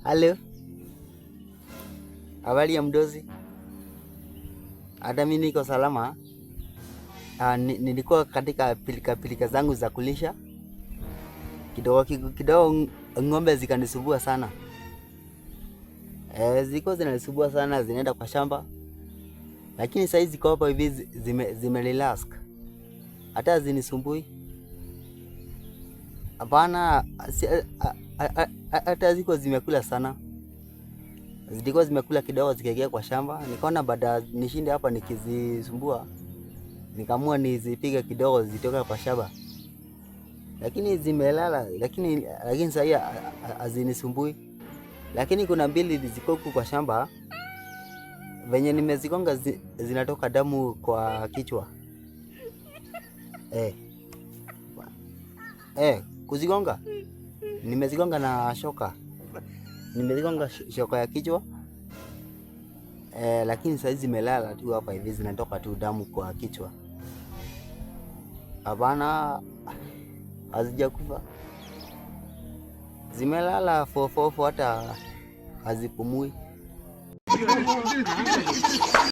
Halo, habari ya mdozi? Hata mimi niko salama. Nilikuwa katika pilika zangu za kulisha kidogo kidogo, ng'ombe zikanisumbua sana. Zilikuwa zinanisumbua sana, zinaenda kwa shamba, lakini sasa hizi ziko hapa hivi zime relax, hata hazinisumbui. Hapana, hata ziko zimekula sana, zilikuwa zimekula kidogo zikaingia kwa shamba. Nikaona baada nishinde hapa nikizisumbua, nikaamua nizipige kidogo zitoka kwa shamba, lakini zimelala. Lakini sasa hazinisumbui. Lakini kuna mbili ziko huku kwa shamba, venye nimezigonga zinatoka damu kwa kichwa. Kuzigonga nimezigonga na shoka, nimezigonga shoka ya kichwa. Lakini sasa zimelala tu hapa hivi, zinatoka tu damu kwa kichwa. Hapana, hazijakufa, zimelala fofofo, hata hazipumui.